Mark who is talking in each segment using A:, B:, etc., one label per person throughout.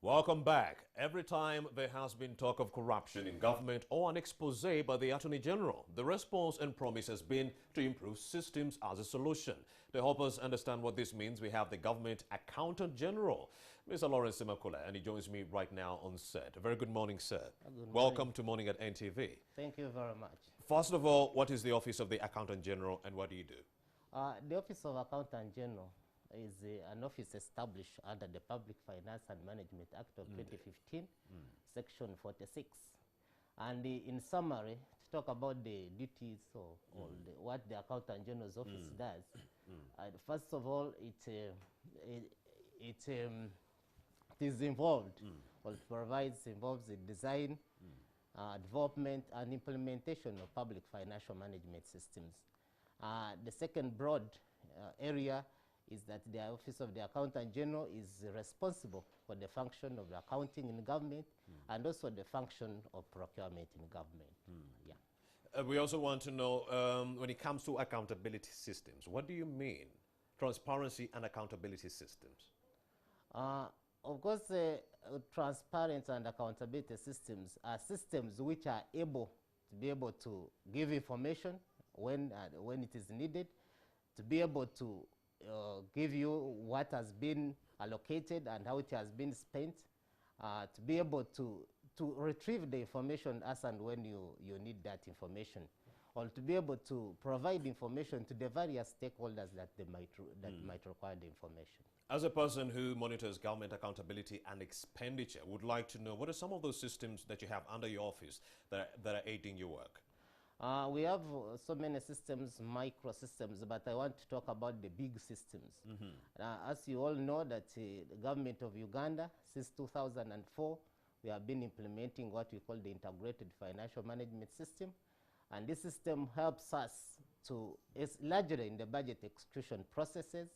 A: Welcome back. Every time there has been talk of corruption in government or an expose by the Attorney General, the response and promise has been to improve systems as a solution. To help us understand what this means, we have the Government Accountant General, Mr. Lawrence Simakula, and he joins me right now on set. A very good morning, sir.
B: Good morning.
A: Welcome to Morning at NTV.
B: Thank you very much.
A: First of all, what is the Office of the Accountant General and what do you do?
B: The Office of Accountant General is an office established under the Public Finance and Management Act of 2015, Section 46. And in summary, to talk about the duties or what the Accountant General's office does, first of all, it is involved, or it involves the design, development, and implementation of public financial management systems. The second broad area is that the Office of the Accountant General is responsible for the function of the accounting in government and also the function of procurement in government. Yeah.
A: We also want to know, when it comes to accountability systems, what do you mean? Transparency and accountability systems.
B: Of course, transparent and accountability systems are systems which are able to give information when it is needed, to be able to give you what has been allocated and how it has been spent, to be able to retrieve the information as and when you need that information, or to be able to provide information to the various stakeholders that might require the information.
A: As a person who monitors government accountability and expenditure, would like to know what are some of those systems that you have under your office that are aiding your work?
B: We have so many systems, micro systems, but I want to talk about the big systems. As you all know, that the government of Uganda, since 2004, we have been implementing what we call the Integrated Financial Management System. And this system helps us to, it's largely in the budget execution processes,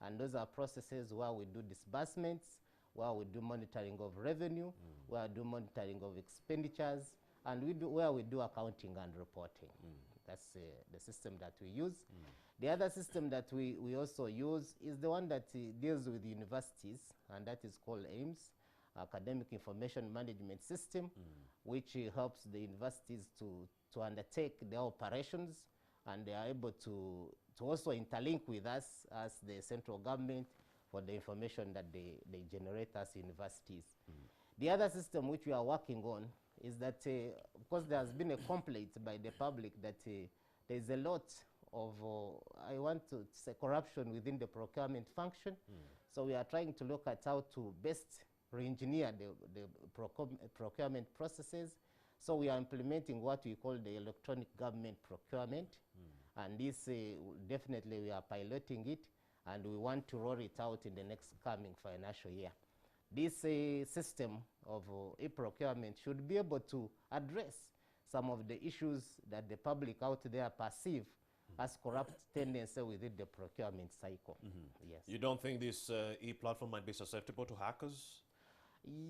B: and those are processes where we do disbursements, where we do monitoring of revenue, where we do monitoring of expenditures, and where we do accounting and reporting. That's the system that we use. The other system that we also use is the one that deals with universities, and that is called AIMS, Academic Information Management System, which helps the universities to undertake their operations, and they are able to also interlink with us as the central government for the information that they generate as universities. The other system which we are working on is that, of course, there has been a complaint by the public that there is a lot of, I want to say, corruption within the procurement function. So we are trying to look at how to best re-engineer the procurement processes. So we are implementing what we call the electronic government procurement. And this, definitely we are piloting it, and we want to roll it out in the next coming financial year. This system of e-procurement should be able to address some of the issues that the public out there perceive as corrupt tendency within the procurement cycle. Yes.
A: You don't think this e-platform might be susceptible to hackers?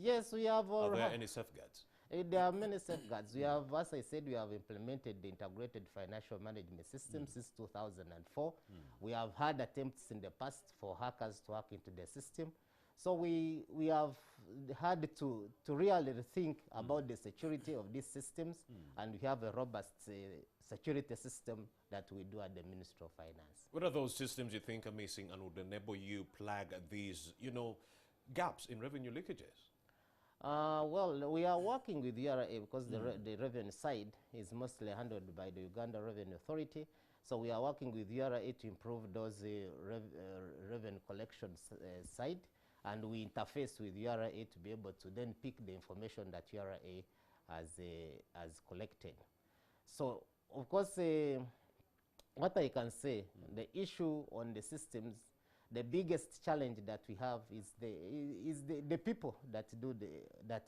B: Yes, we have.
A: Are there any safeguards?
B: There are many safeguards. We have, as I said, we have implemented the Integrated Financial Management System since 2004. We have had attempts in the past for hackers to hack into the system. So we have had to really think about the security of these systems, and we have a robust security system that we do at the Ministry of Finance.
A: What are those systems you think are missing and would enable you plug these, gaps in revenue leakages?
B: Well, we are working with URA because the revenue side is mostly handled by the Uganda Revenue Authority. So we are working with URA to improve those revenue collection side. And we interface with URA to be able to then pick the information that URA has collected. So, of course, what I can say, the issue on the systems, the biggest challenge that we have is the people that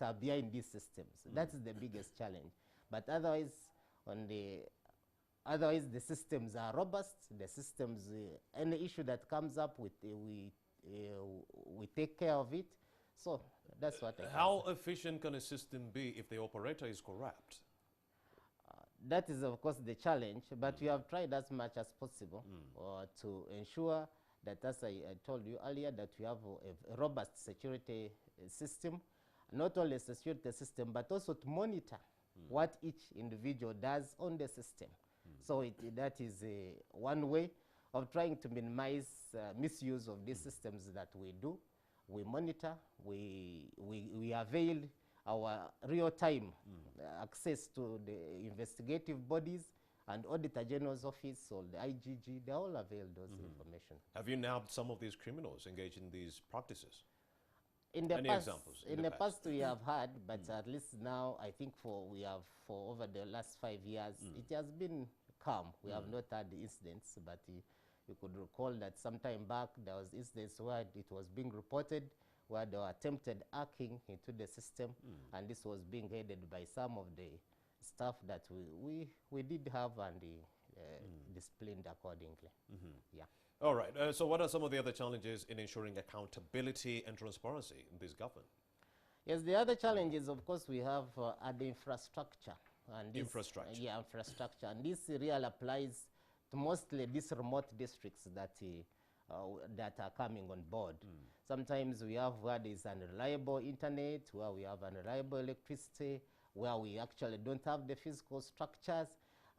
B: are behind these systems. That is the biggest challenge. But otherwise, the systems are robust. The systems, any issue that comes up with, we take care of it. So that's what I can
A: How
B: say.
A: efficient can a system be if the operator is corrupt?
B: That is, of course, the challenge, but we have tried as much as possible to ensure that, as I told you earlier, that we have a robust security system, not only secure the system, but also to monitor what each individual does on the system. So that is one way of trying to minimize misuse of these systems that we do. We monitor, we avail our real-time access to the investigative bodies and Auditor General's Office or the IGG. They all avail those information.
A: Have you nabbed some of these criminals engaged in these practices?
B: In the
A: Any
B: past,
A: examples?
B: in the past we have had, but at least now I think for over the last 5 years, it has been calm. We have not had incidents, but you could recall that sometime back there was incidents where it was being reported where there were attempted hacking into the system, and this was being headed by some of the staff that we did have and disciplined accordingly. Yeah.
A: All right. So what are some of the other challenges in ensuring accountability and transparency in this government?
B: Yes, the other challenges, of course, we have are the infrastructure. And this,
A: Infrastructure.
B: Yeah, infrastructure. And this really applies to mostly these remote districts that are coming on board. Sometimes we have where there is unreliable internet, where we have unreliable electricity, where we actually don't have the physical structures.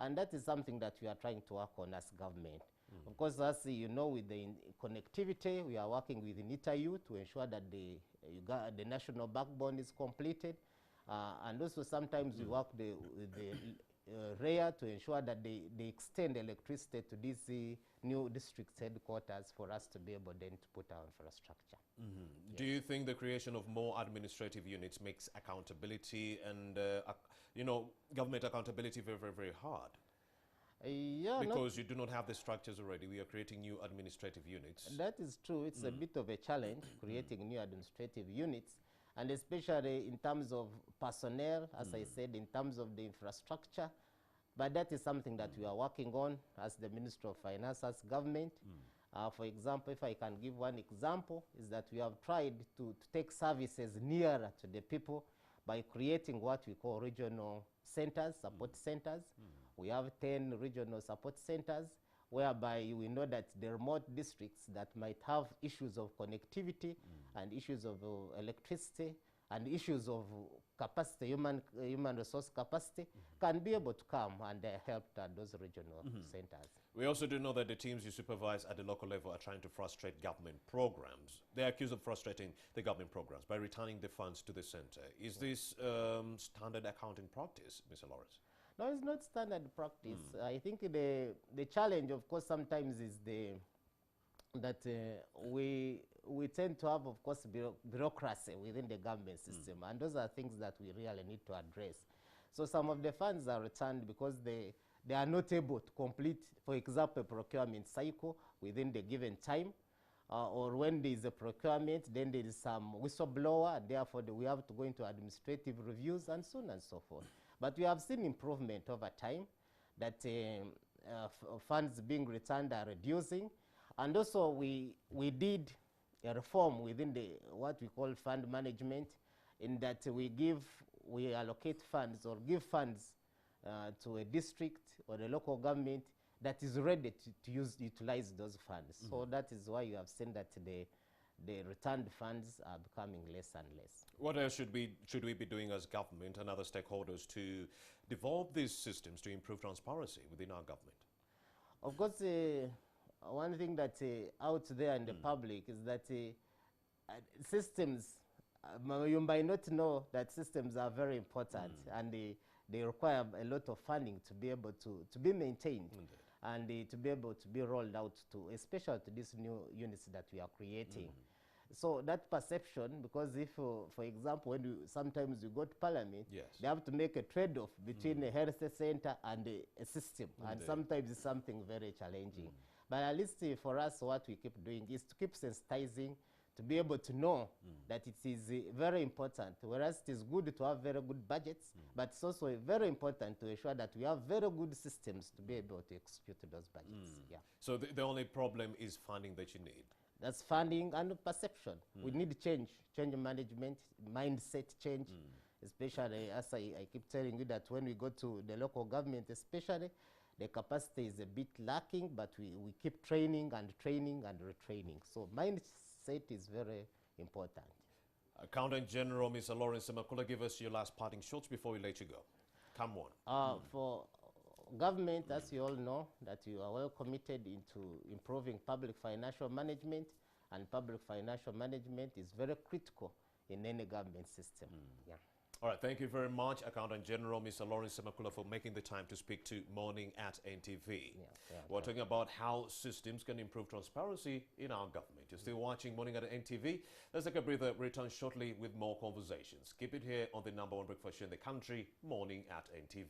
B: And that is something that we are trying to work on as government. Of course, as you know, with the connectivity, we are working with NITAU to ensure that the national backbone is completed. And also sometimes we work with the REA to ensure that they extend electricity to these new district headquarters for us to be able then to put our infrastructure.
A: Yes. Do you think the creation of more administrative units makes accountability and government accountability very, very, very hard?
B: Yeah,
A: because you do not have the structures already. We are creating new administrative units.
B: That is true. It's a bit of a challenge creating new administrative units, and especially in terms of personnel, as I said, in terms of the infrastructure. But that is something that we are working on as the Minister of Finance, as government. For example, if I can give one example, is that we have tried to take services nearer to the people by creating what we call regional centers, support centers. We have 10 regional support centers, whereby we know that the remote districts that might have issues of connectivity and issues of electricity and issues of capacity, human resource capacity, can be able to come and help at those regional centers.
A: We also do know that the teams you supervise at the local level are trying to frustrate government programs. They are accused of frustrating the government programs by returning the funds to the center. Is this standard accounting practice, Mr. Lawrence?
B: No, it's not standard practice. I think the challenge, of course, sometimes is that we tend to have, of course, bureaucracy within the government system, and those are things that we really need to address. So some of the funds are returned because they are not able to complete, for example, a procurement cycle within the given time, or when there is a procurement, then there is some whistleblower, and therefore we have to go into administrative reviews and so on and so forth. But we have seen improvement over time, that funds being returned are reducing. And also we did a reform within what we call fund management, in that we allocate funds or give funds to a district or a local government that is ready to utilize those funds. So that is why you have seen that the returned funds are becoming less and less.
A: What else should we be doing as government and other stakeholders to develop these systems to improve transparency within our government?
B: Of course, one thing that out there in the public is that systems, you might not know that systems are very important, and they require a lot of funding to be able to be maintained. And to be able to be rolled out to, especially to these new units that we are creating. So that perception, because if, for example, when sometimes you go to Parliament, they have to make a trade-off between a health center and a system, and sometimes it's something very challenging. But at least for us, what we keep doing is to keep sensitizing, to be able to know that it is very important. Whereas it is good to have very good budgets, but it's also very important to ensure that we have very good systems to be able to execute those budgets. Yeah.
A: So the only problem is funding that you need?
B: That's funding and perception. We need change management, mindset change, especially as I keep telling you that when we go to the local government especially, the capacity is a bit lacking, but we keep training and training and retraining. So mindset is very important.
A: Accountant General, Mr. Lawrence Semakula, give us your last parting shots before we let you go. Come on.
B: For government, as you all know, that you are well committed into improving public financial management, and public financial management is very critical in any government system. Yeah.
A: All right, thank you very much, Accountant General Mr. Lawrence Semakula, for making the time to speak to Morning at NTV. We're talking about how systems can improve transparency in our government. You're still watching Morning at NTV. Let's take a breather. Return shortly with more conversations. Keep it here on the #1 breakfast show in the country, Morning at NTV.